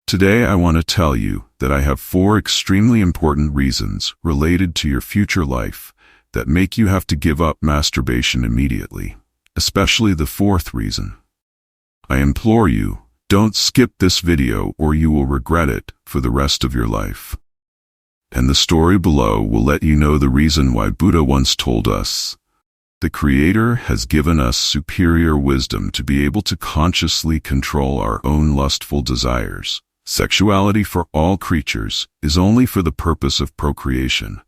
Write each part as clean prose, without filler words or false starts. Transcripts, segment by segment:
Today I want to tell you that I have 4 extremely important reasons related to your future life that make you have to give up masturbation immediately, especially the 4th reason. I implore you, don't skip this video or you will regret it for the rest of your life. And the story below will let you know the reason why Buddha once told us, the Creator has given us superior wisdom to be able to consciously control our own lustful desires. Sexuality for all creatures is only for the purpose of procreation.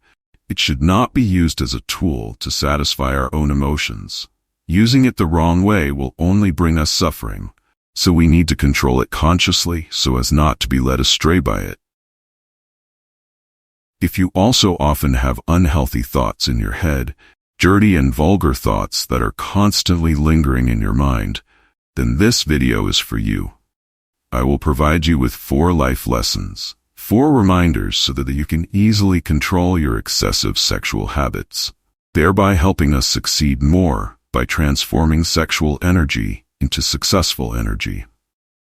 It should not be used as a tool to satisfy our own emotions. Using it the wrong way will only bring us suffering, so we need to control it consciously so as not to be led astray by it. If you also often have unhealthy thoughts in your head, dirty and vulgar thoughts that are constantly lingering in your mind, then this video is for you. I will provide you with 4 life lessons, 4 reminders so that you can easily control your excessive sexual habits, thereby helping us succeed more by transforming sexual energy into successful energy.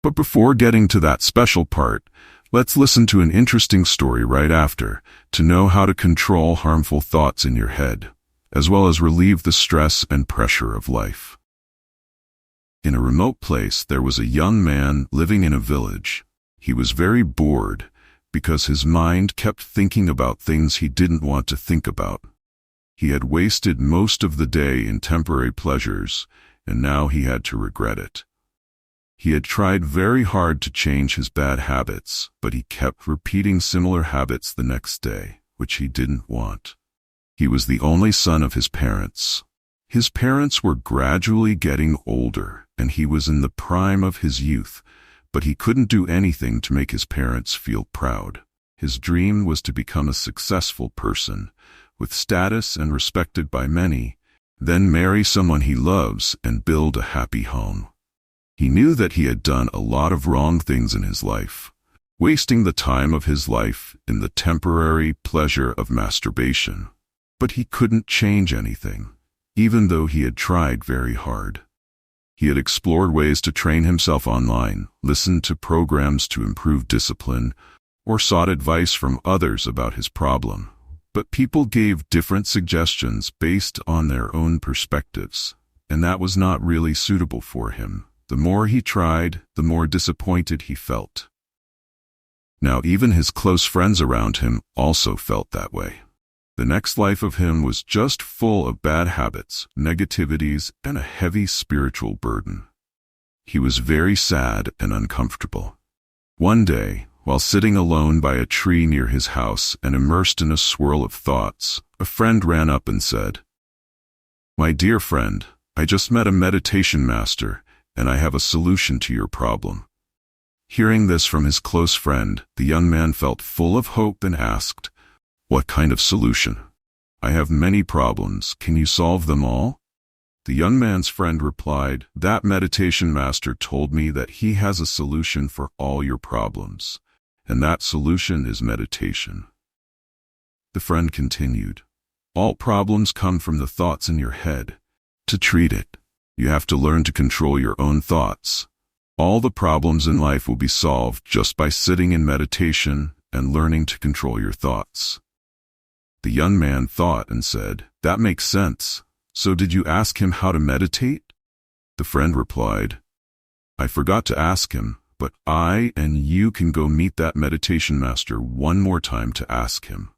But before getting to that special part, let's listen to an interesting story right after to know how to control harmful thoughts in your head, as well as relieve the stress and pressure of life. In a remote place, there was a young man living in a village. He was very bored because his mind kept thinking about things he didn't want to think about. He had wasted most of the day in temporary pleasures, and now he had to regret it. He had tried very hard to change his bad habits, but he kept repeating similar habits the next day, which he didn't want. He was the only son of his parents. His parents were gradually getting older, and he was in the prime of his youth, but he couldn't do anything to make his parents feel proud. His dream was to become a successful person, with status and respected by many, then marry someone he loves and build a happy home. He knew that he had done a lot of wrong things in his life, wasting the time of his life in the temporary pleasure of masturbation. But he couldn't change anything, even though he had tried very hard. He had explored ways to train himself online, listened to programs to improve discipline, or sought advice from others about his problem. But people gave different suggestions based on their own perspectives, and that was not really suitable for him. The more he tried, the more disappointed he felt. Now even his close friends around him also felt that way. The next life of him was just full of bad habits, negativities, and a heavy spiritual burden. He was very sad and uncomfortable. One day, while sitting alone by a tree near his house and immersed in a swirl of thoughts, a friend ran up and said, "My dear friend, I just met a meditation master, and I have a solution to your problem." Hearing this from his close friend, the young man felt full of hope and asked, "What kind of solution? I have many problems. Can you solve them all?" The young man's friend replied, "That meditation master told me that he has a solution for all your problems, and that solution is meditation." The friend continued, "All problems come from the thoughts in your head. To treat it, you have to learn to control your own thoughts. All the problems in life will be solved just by sitting in meditation and learning to control your thoughts." The young man thought and said, "That makes sense. So did you ask him how to meditate?" The friend replied, "I forgot to ask him, but I and you can go meet that meditation master one more time to ask him."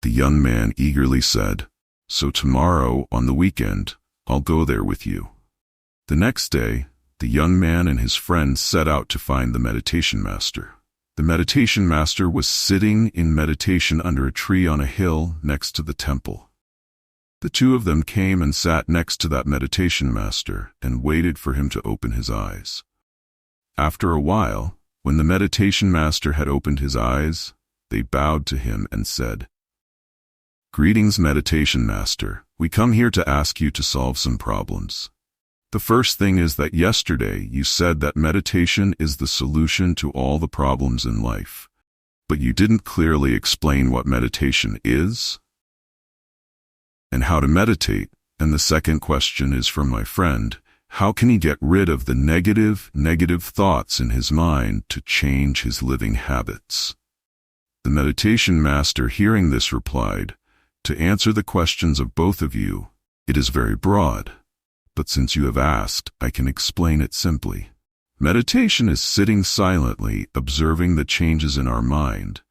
The young man eagerly said, "So tomorrow, on the weekend, I'll go there with you." The next day, the young man and his friend set out to find the meditation master. The meditation master was sitting in meditation under a tree on a hill next to the temple. The two of them came and sat next to that meditation master and waited for him to open his eyes. After a while, when the meditation master had opened his eyes, they bowed to him and said, "Greetings, meditation master. We come here to ask you to solve some problems. The first thing is that yesterday you said that meditation is the solution to all the problems in life, but you didn't clearly explain what meditation is and how to meditate. And the second question is from my friend, How can he get rid of the negative thoughts in his mind to change his living habits? The meditation master, hearing this, replied, "To answer the questions of both of you, it is very broad. But since you have asked, I can explain it simply. Meditation is sitting silently, observing the changes in our mind,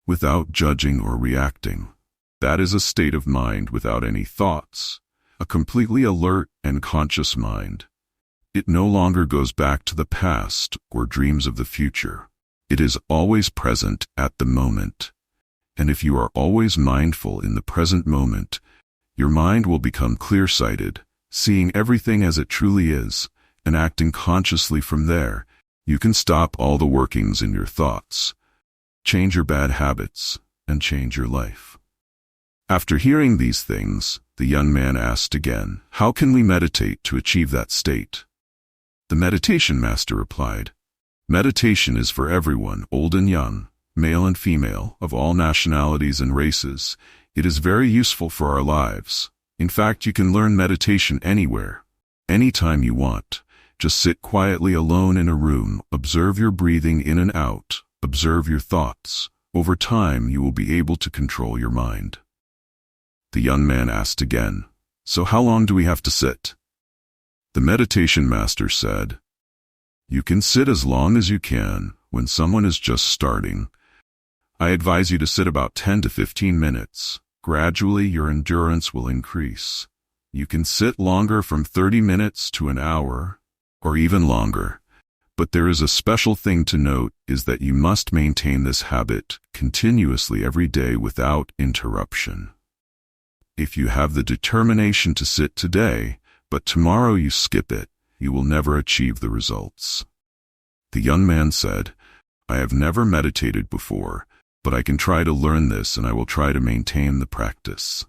without judging or reacting. That is a state of mind without any thoughts, a completely alert and conscious mind. It no longer goes back to the past or dreams of the future. It is always present at the moment. And if you are always mindful in the present moment, your mind will become clear-sighted, seeing everything as it truly is, and acting consciously from there. You can stop all the workings in your thoughts, change your bad habits, and change your life." After hearing these things, the young man asked again, "How can we meditate to achieve that state?" The meditation master replied, "Meditation is for everyone, old and young, male and female, of all nationalities and races. It is very useful for our lives. In fact, you can learn meditation anywhere, anytime you want. Just sit quietly alone in a room, observe your breathing in and out, observe your thoughts. Over time, you will be able to control your mind." The young man asked again, "So how long do we have to sit?" The meditation master said, "You can sit as long as you can when someone is just starting. I advise you to sit about 10 to 15 minutes. Gradually, your endurance will increase. You can sit longer, from 30 minutes to an hour, or even longer. But there is a special thing to note, is that you must maintain this habit continuously every day without interruption. If you have the determination to sit today, but tomorrow you skip it, you will never achieve the results." The young man said, "I have never meditated before, but I can try to learn this, and I will try to maintain the practice."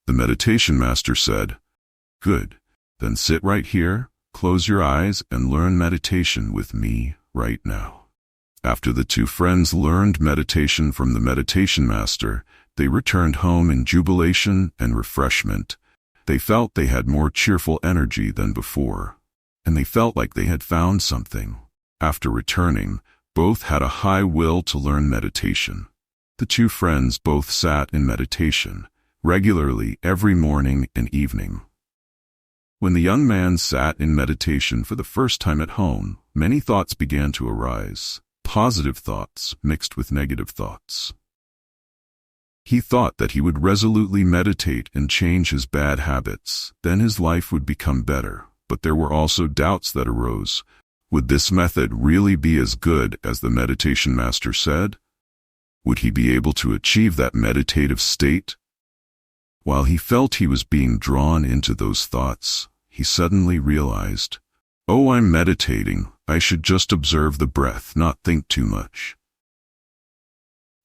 The meditation master said, "Good, then sit right here, close your eyes, and learn meditation with me right now." After the two friends learned meditation from the meditation master, they returned home in jubilation and refreshment. They felt they had more cheerful energy than before, and they felt like they had found something. After returning, both had a high will to learn meditation. The two friends both sat in meditation regularly every morning and evening. When the young man sat in meditation for the first time at home, many thoughts began to arise, positive thoughts mixed with negative thoughts. He thought that he would resolutely meditate and change his bad habits, then his life would become better. But there were also doubts that arose. Would this method really be as good as the meditation master said? Would he be able to achieve that meditative state? While he felt he was being drawn into those thoughts, he suddenly realized, "Oh, I'm meditating. I should just observe the breath, not think too much."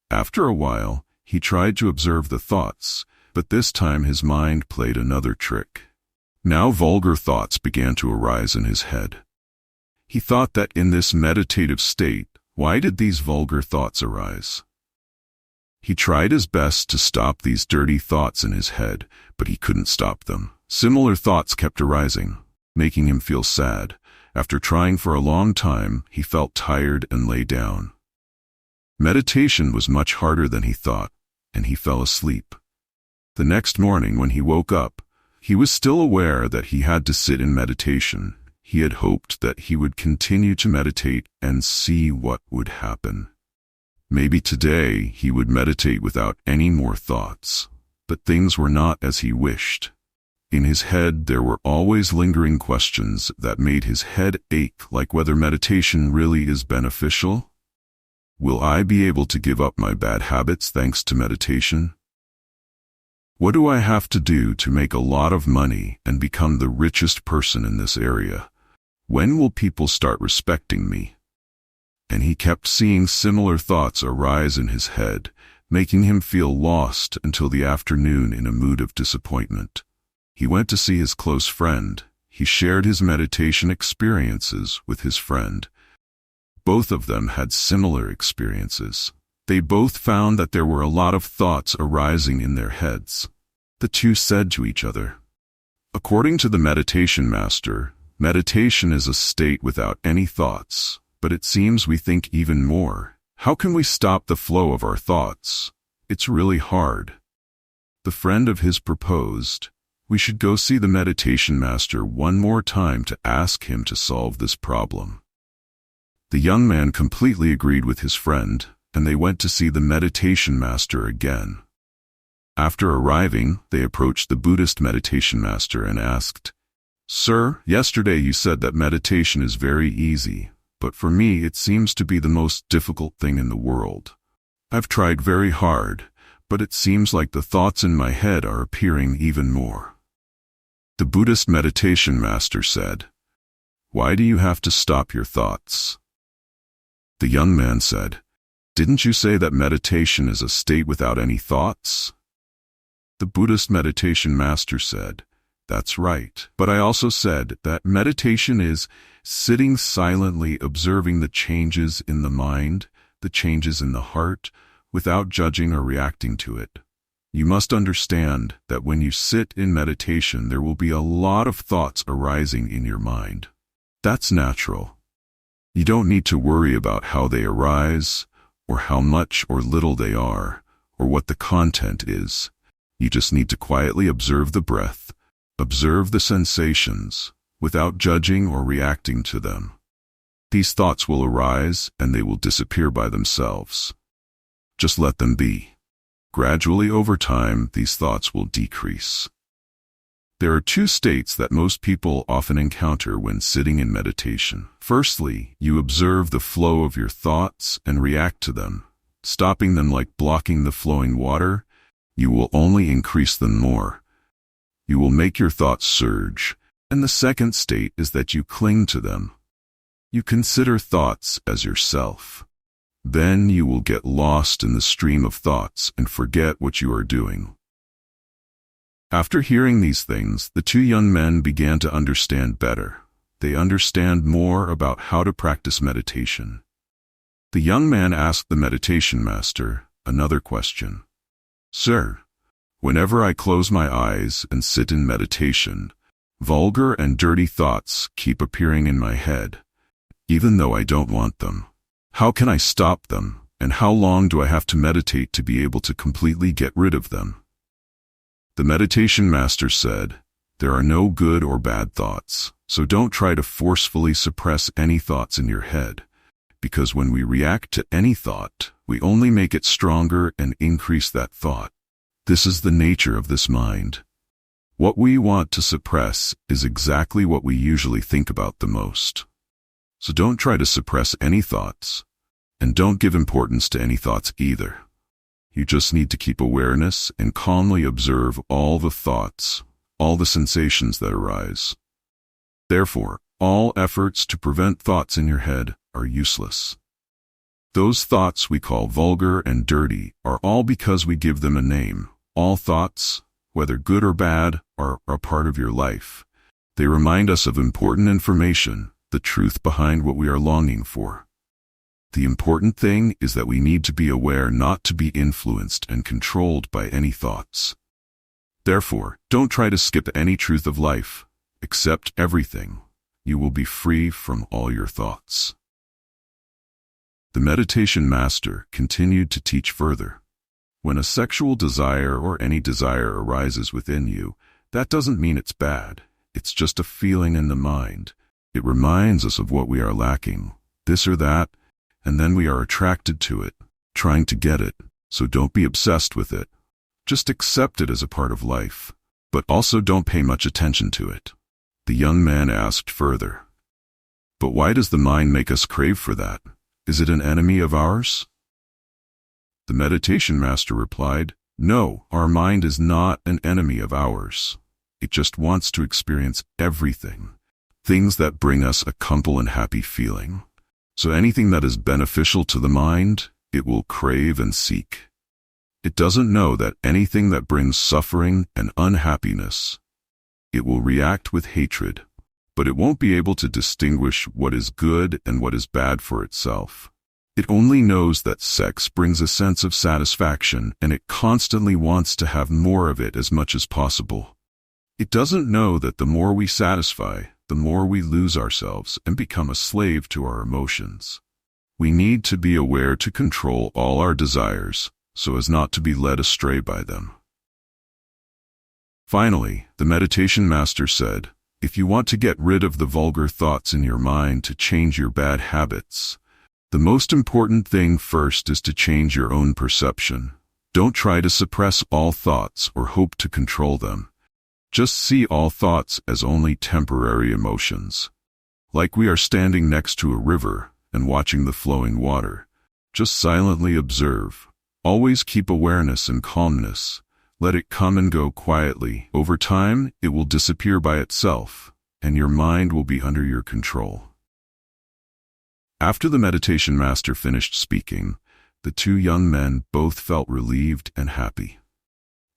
After a while, he tried to observe the thoughts, but this time his mind played another trick. Now vulgar thoughts began to arise in his head. He thought that in this meditative state, why did these vulgar thoughts arise? He tried his best to stop these dirty thoughts in his head, but he couldn't stop them. Similar thoughts kept arising, making him feel sad. After trying for a long time, he felt tired and lay down. Meditation was much harder than he thought, and he fell asleep. The next morning when he woke up, he was still aware that he had to sit in meditation. He had hoped that he would continue to meditate and see what would happen. Maybe today he would meditate without any more thoughts, but things were not as he wished. In his head there were always lingering questions that made his head ache, like whether meditation really is beneficial. Will I be able to give up my bad habits thanks to meditation? What do I have to do to make a lot of money and become the richest person in this area? When will people start respecting me? And he kept seeing similar thoughts arise in his head, making him feel lost until the afternoon in a mood of disappointment. He went to see his close friend. He shared his meditation experiences with his friend. Both of them had similar experiences. They both found that there were a lot of thoughts arising in their heads. The two said to each other, "According to the meditation master, Meditation is a state without any thoughts, but it seems we think even more. How can we stop the flow of our thoughts? It's really hard. The friend of his proposed, we should go see the meditation master one more time to ask him to solve this problem. The young man completely agreed with his friend, and they went to see the meditation master again. After arriving, they approached the Buddhist meditation master and asked, "Sir, yesterday you said that meditation is very easy, but for me it seems to be the most difficult thing in the world. I've tried very hard, but it seems like the thoughts in my head are appearing even more." The Buddhist meditation master said, "Why do you have to stop your thoughts?" The young man said, "Didn't you say that meditation is a state without any thoughts?" The Buddhist meditation master said, "That's right, but I also said that meditation is sitting silently observing the changes in the mind, the changes in the heart, without judging or reacting to it. You must understand that when you sit in meditation, there will be a lot of thoughts arising in your mind. That's natural. You don't need to worry about how they arise, or how much or little they are, or what the content is. You just need to quietly observe the breath, observe the sensations, without judging or reacting to them. These thoughts will arise and they will disappear by themselves. Just let them be. Gradually over time, these thoughts will decrease." There are two states that most people often encounter when sitting in meditation. Firstly, you observe the flow of your thoughts and react to them. Stopping them like blocking the flowing water, you will only increase them more. You will make your thoughts surge. And the second state is that you cling to them. You consider thoughts as yourself. Then you will get lost in the stream of thoughts and forget what you are doing. After hearing these things, the two young men began to understand better. They understand more about how to practice meditation. The young man asked the meditation master another question. "Sir, whenever I close my eyes and sit in meditation, vulgar and dirty thoughts keep appearing in my head, even though I don't want them. How can I stop them, and how long do I have to meditate to be able to completely get rid of them?" The meditation master said, "There are no good or bad thoughts, so don't try to forcefully suppress any thoughts in your head, because when we react to any thought, we only make it stronger and increase that thought. This is the nature of this mind. What we want to suppress is exactly what we usually think about the most. So don't try to suppress any thoughts, and don't give importance to any thoughts either. You just need to keep awareness and calmly observe all the thoughts, all the sensations that arise. Therefore, all efforts to prevent thoughts in your head are useless. Those thoughts we call vulgar and dirty are all because we give them a name. All thoughts, whether good or bad, are a part of your life. They remind us of important information, the truth behind what we are longing for. The important thing is that we need to be aware not to be influenced and controlled by any thoughts. Therefore, don't try to skip any truth of life. Accept everything. You will be free from all your thoughts." The meditation master continued to teach further. When a sexual desire or any desire arises within you, that doesn't mean it's bad. It's just a feeling in the mind. It reminds us of what we are lacking, this or that, and then we are attracted to it, trying to get it. So don't be obsessed with it. Just accept it as a part of life, but also don't pay much attention to it. The young man asked further, "But why does the mind make us crave for that? Is it an enemy of ours?" The meditation master replied, "No, our mind is not an enemy of ours. It just wants to experience everything, things that bring us a comfortable and happy feeling. So anything that is beneficial to the mind, it will crave and seek. It doesn't know that anything that brings suffering and unhappiness, it will react with hatred, but it won't be able to distinguish what is good and what is bad for itself. It only knows that sex brings a sense of satisfaction and it constantly wants to have more of it as much as possible. It doesn't know that the more we satisfy, the more we lose ourselves and become a slave to our emotions. We need to be aware to control all our desires, so as not to be led astray by them. Finally, the meditation master said, if you want to get rid of the vulgar thoughts in your mind to change your bad habits, the most important thing first is to change your own perception. Don't try to suppress all thoughts or hope to control them. Just see all thoughts as only temporary emotions. Like we are standing next to a river and watching the flowing water. Just silently observe. Always keep awareness and calmness. Let it come and go quietly. Over time, it will disappear by itself, and your mind will be under your control. After the meditation master finished speaking, the two young men both felt relieved and happy.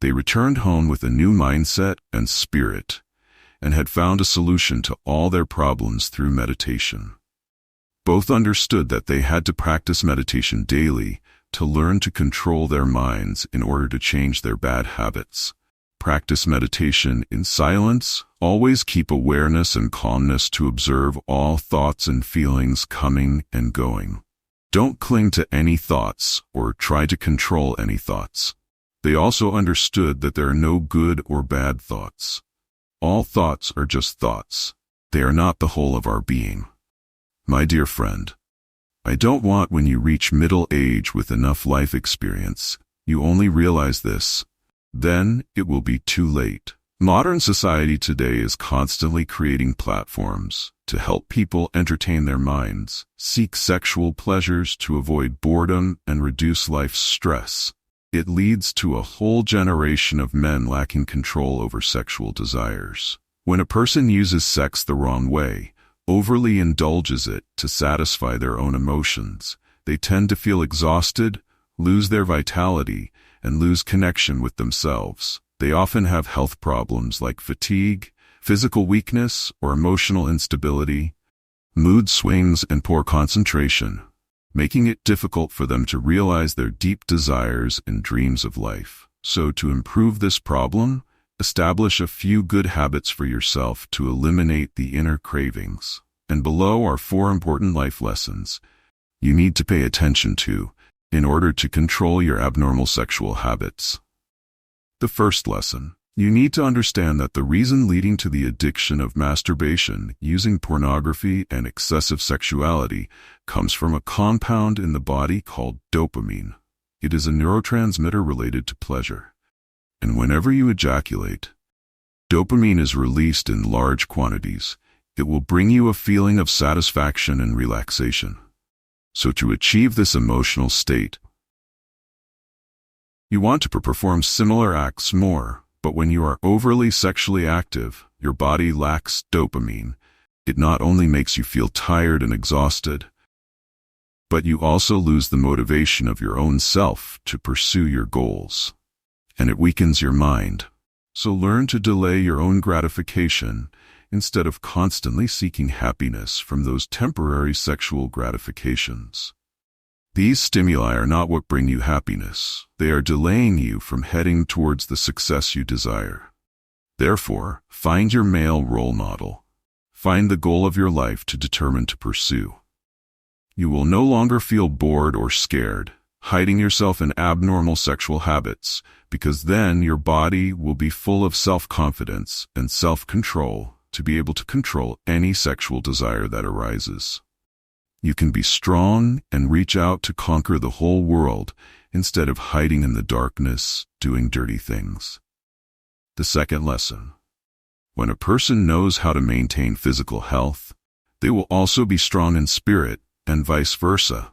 They returned home with a new mindset and spirit, and had found a solution to all their problems through meditation. Both understood that they had to practice meditation daily to learn to control their minds in order to change their bad habits. Practice meditation in silence. Always keep awareness and calmness to observe all thoughts and feelings coming and going. Don't cling to any thoughts or try to control any thoughts. They also understood that there are no good or bad thoughts. All thoughts are just thoughts. They are not the whole of our being. My dear friend, I don't want when you reach middle age with enough life experience, you only realize this. Then it will be too late. Modern society today is constantly creating platforms to help people entertain their minds, seek sexual pleasures to avoid boredom and reduce life's stress. It leads to a whole generation of men lacking control over sexual desires. When a person uses sex the wrong way, overly indulges it to satisfy their own emotions, they tend to feel exhausted, lose their vitality, and lose connection with themselves. They often have health problems like fatigue, physical weakness, or emotional instability, mood swings, and poor concentration, making it difficult for them to realize their deep desires and dreams of life. So to improve this problem, establish a few good habits for yourself to eliminate the inner cravings. And below are 4 important life lessons you need to pay attention to in order to control your abnormal sexual habits. The first lesson. You need to understand that the reason leading to the addiction of masturbation, using pornography, and excessive sexuality comes from a compound in the body called dopamine. It is a neurotransmitter related to pleasure. And whenever you ejaculate, dopamine is released in large quantities. It will bring you a feeling of satisfaction and relaxation. So to achieve this emotional state, you want to perform similar acts more, but when you are overly sexually active, your body lacks dopamine. It not only makes you feel tired and exhausted, but you also lose the motivation of your own self to pursue your goals. And it weakens your mind. So learn to delay your own gratification instead of constantly seeking happiness from those temporary sexual gratifications. These stimuli are not what bring you happiness. They are delaying you from heading towards the success you desire. Therefore, find your male role model. Find the goal of your life to determine to pursue. You will no longer feel bored or scared, hiding yourself in abnormal sexual habits, because then your body will be full of self-confidence and self-control to be able to control any sexual desire that arises. You can be strong and reach out to conquer the whole world instead of hiding in the darkness, doing dirty things. The second lesson. When a person knows how to maintain physical health, they will also be strong in spirit, and vice versa.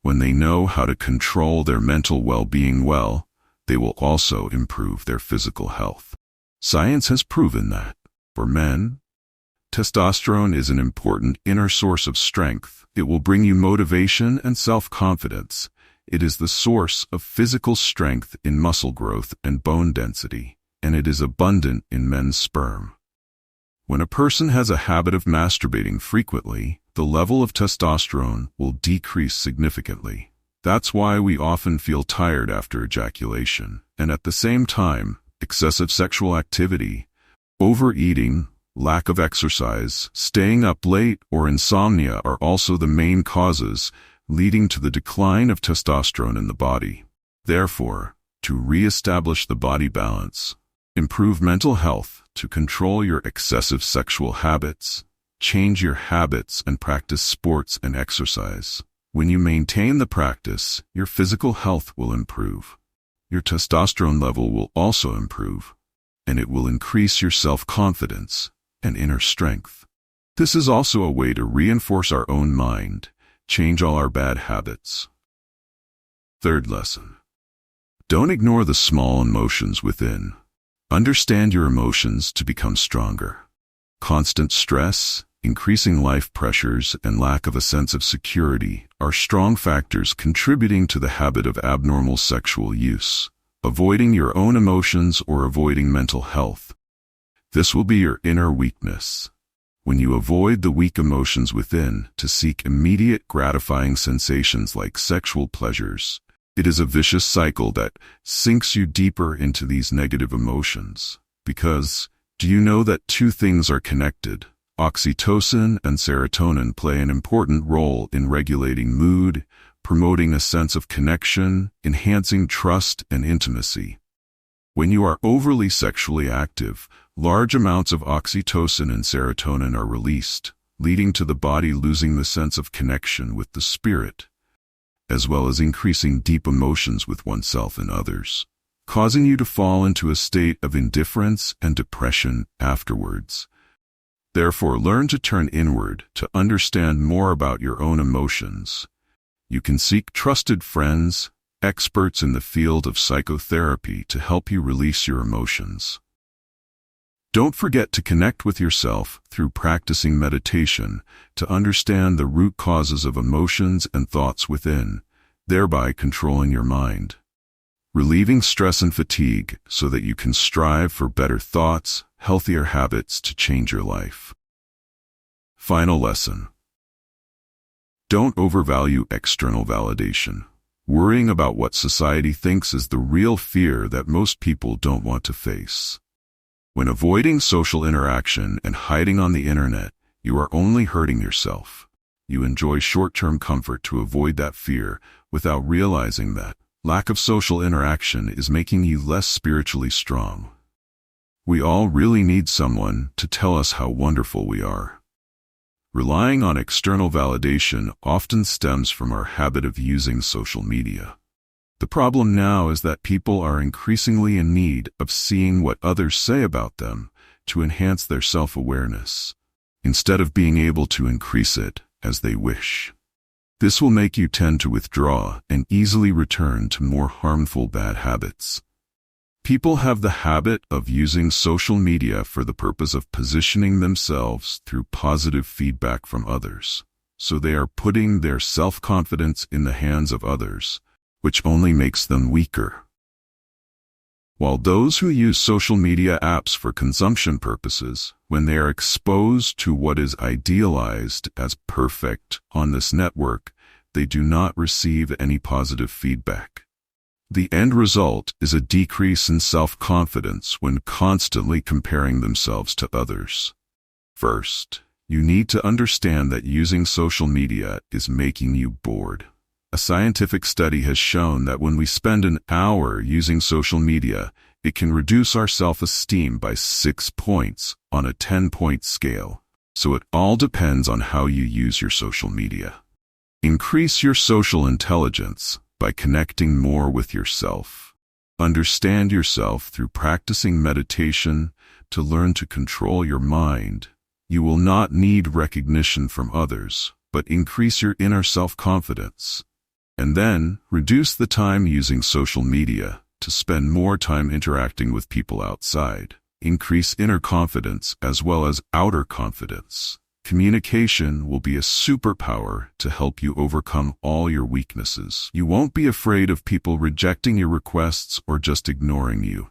When they know how to control their mental well-being well, they will also improve their physical health. Science has proven that, for men, testosterone is an important inner source of strength. It will bring you motivation and self-confidence. It is the source of physical strength in muscle growth and bone density, and it is abundant in men's sperm. When a person has a habit of masturbating frequently, the level of testosterone will decrease significantly. That's why we often feel tired after ejaculation, and at the same time, excessive sexual activity, overeating, lack of exercise, staying up late, or insomnia are also the main causes, leading to the decline of testosterone in the body. Therefore, to re-establish the body balance, improve mental health, to control your excessive sexual habits, change your habits and practice sports and exercise. When you maintain the practice, your physical health will improve. Your testosterone level will also improve, and it will increase your self-confidence and inner strength. This is also a way to reinforce our own mind, change all our bad habits. Third lesson. Don't ignore the small emotions within. Understand your emotions to become stronger. Constant stress, increasing life pressures, and lack of a sense of security are strong factors contributing to the habit of abnormal sexual use. Avoiding your own emotions or avoiding mental health. This will be your inner weakness. When you avoid the weak emotions within to seek immediate gratifying sensations like sexual pleasures, it is a vicious cycle that sinks you deeper into these negative emotions. Because, do you know that two things are connected? Oxytocin and serotonin play an important role in regulating mood, promoting a sense of connection, enhancing trust and intimacy. When you are overly sexually active, large amounts of oxytocin and serotonin are released, leading to the body losing the sense of connection with the spirit, as well as increasing deep emotions with oneself and others, causing you to fall into a state of indifference and depression afterwards. Therefore, learn to turn inward to understand more about your own emotions. You can seek trusted friends, experts in the field of psychotherapy to help you release your emotions. Don't forget to connect with yourself through practicing meditation to understand the root causes of emotions and thoughts within, thereby controlling your mind. Relieving stress and fatigue so that you can strive for better thoughts, healthier habits to change your life. Final lesson. Don't overvalue external validation. Worrying about what society thinks is the real fear that most people don't want to face. When avoiding social interaction and hiding on the internet, you are only hurting yourself. You enjoy short-term comfort to avoid that fear without realizing that lack of social interaction is making you less spiritually strong. We all really need someone to tell us how wonderful we are. Relying on external validation often stems from our habit of using social media. The problem now is that people are increasingly in need of seeing what others say about them to enhance their self-awareness, instead of being able to increase it as they wish. This will make you tend to withdraw and easily return to more harmful bad habits. People have the habit of using social media for the purpose of positioning themselves through positive feedback from others, so they are putting their self-confidence in the hands of others, which only makes them weaker. While those who use social media apps for consumption purposes, when they are exposed to what is idealized as perfect on this network, they do not receive any positive feedback. The end result is a decrease in self-confidence when constantly comparing themselves to others. First, you need to understand that using social media is making you bored. A scientific study has shown that when we spend an hour using social media, it can reduce our self-esteem by 6 points on a 10-point scale. So it all depends on how you use your social media. Increase your social intelligence by connecting more with yourself. Understand yourself through practicing meditation to learn to control your mind. You will not need recognition from others, but increase your inner self-confidence. And then, reduce the time using social media to spend more time interacting with people outside. Increase inner confidence as well as outer confidence. Communication will be a superpower to help you overcome all your weaknesses. You won't be afraid of people rejecting your requests or just ignoring you.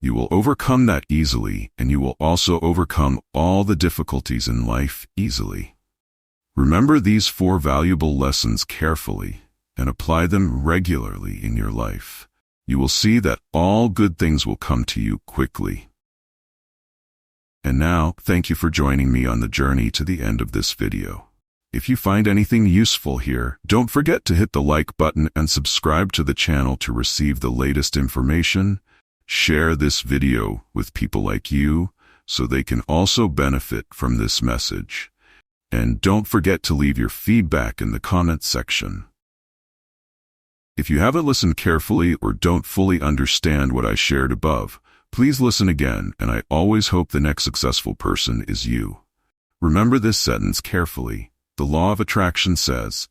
You will overcome that easily, and you will also overcome all the difficulties in life easily. Remember these 4 valuable lessons carefully and apply them regularly in your life. You will see that all good things will come to you quickly. And now, thank you for joining me on the journey to the end of this video. If you find anything useful here, don't forget to hit the like button and subscribe to the channel to receive the latest information. Share this video with people like you so they can also benefit from this message. And don't forget to leave your feedback in the comments section. If you haven't listened carefully or don't fully understand what I shared above, please listen again, and I always hope the next successful person is you. Remember this sentence carefully. The law of attraction says,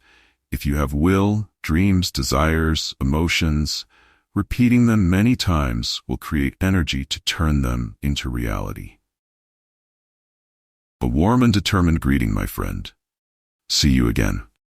if you have will, dreams, desires, emotions, repeating them many times will create energy to turn them into reality. A warm and determined greeting, my friend. See you again.